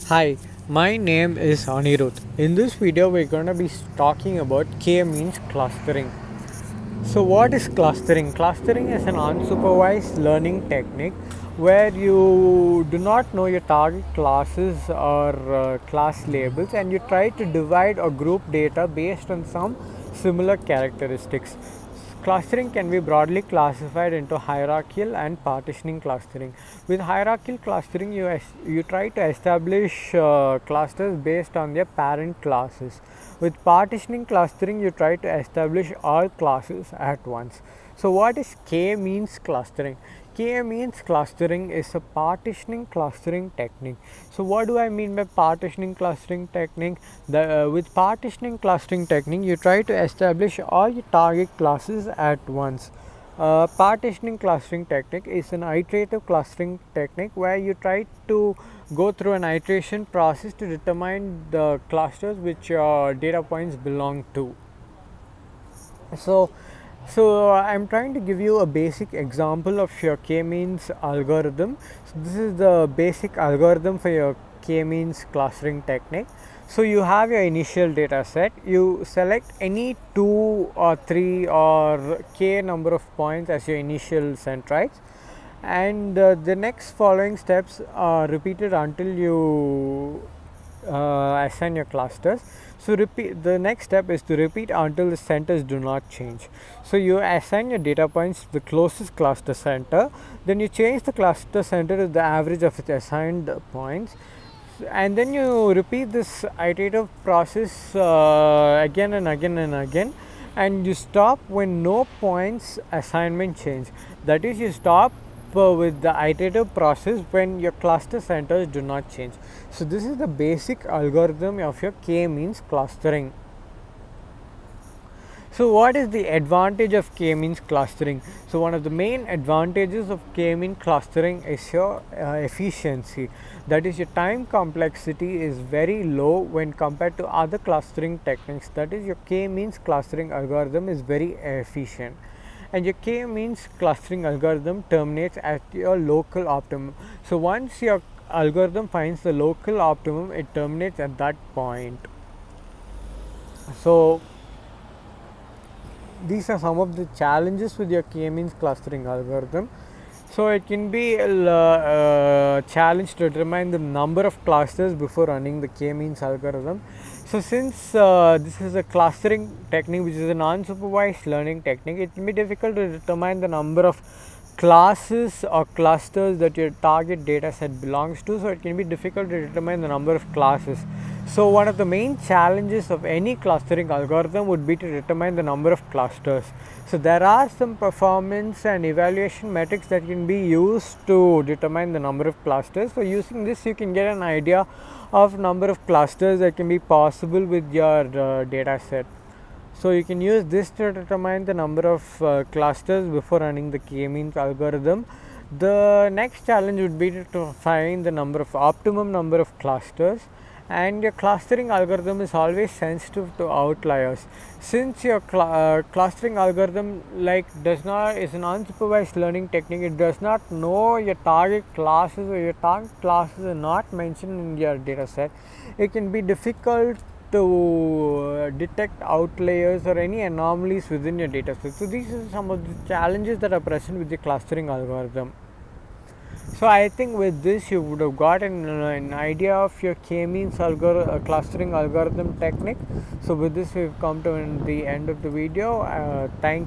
Hi, my name is Anirudh. In this video, we're going to be talking about K-means clustering. So, what is clustering? Clustering is an unsupervised learning technique where you do not know your target classes or class labels and you try to divide or group data based on some similar characteristics. Clustering can be broadly classified into hierarchical and partitioning clustering. With hierarchical clustering, you try to establish clusters based on their parent classes. With partitioning clustering, you try to establish all classes at once. So, what is K means clustering? K means clustering is a partitioning clustering technique. So, what do I mean by partitioning clustering technique? With partitioning clustering technique, you try to establish all your target classes at once. Partitioning clustering technique is an iterative clustering technique where you try to go through an iteration process to determine the clusters which your data points belong to. So, I'm trying to give you a basic example of your k-means algorithm. So this is the basic algorithm for your k-means clustering technique. So you have your initial data set. You select any 2 or 3 or k number of points as your initial centroids, and the next following steps are repeated until you assign your clusters. So repeat, the next step is to repeat until the centers do not change. So you assign your data points to the closest cluster center, then you change the cluster center to the average of its assigned points, and then you repeat this iterative process again and again and again, and you stop when no points assignment change. That is, you stop with the iterative process when your cluster centers do not change. So this is the basic algorithm of your k-means clustering. So what is the advantage of k-means clustering? So one of the main advantages of k-means clustering is your efficiency. That is, your time complexity is very low when compared to other clustering techniques. That is, your k-means clustering algorithm is very efficient, and your k-means clustering algorithm terminates at your local optimum. So once your algorithm finds the local optimum, it terminates at that point. So these are some of the challenges with your k-means clustering algorithm. So it can be a challenge to determine the number of clusters before running the k-means algorithm. So since this is a clustering technique which is a non-supervised learning technique, it can be difficult to determine the number of classes or clusters that your target data set belongs to. So it can be difficult to determine the number of classes. So one of the main challenges of any clustering algorithm would be to determine the number of clusters. So there are some performance and evaluation metrics that can be used to determine the number of clusters. So using this, you can get an idea of number of clusters that can be possible with your data set. So you can use this to determine the number of clusters before running the k-means algorithm. The next challenge would be to find the optimum number of clusters, and your clustering algorithm is always sensitive to outliers. Since your clustering algorithm is an unsupervised learning technique, it does not know your target classes, or your target classes are not mentioned in your data set. It can be difficult to detect outliers or any anomalies within your data set. So these are some of the challenges that are present with the clustering algorithm. So I think with this you would have got an idea of your k-means clustering algorithm technique. So with this we've come to the end of the video. Thank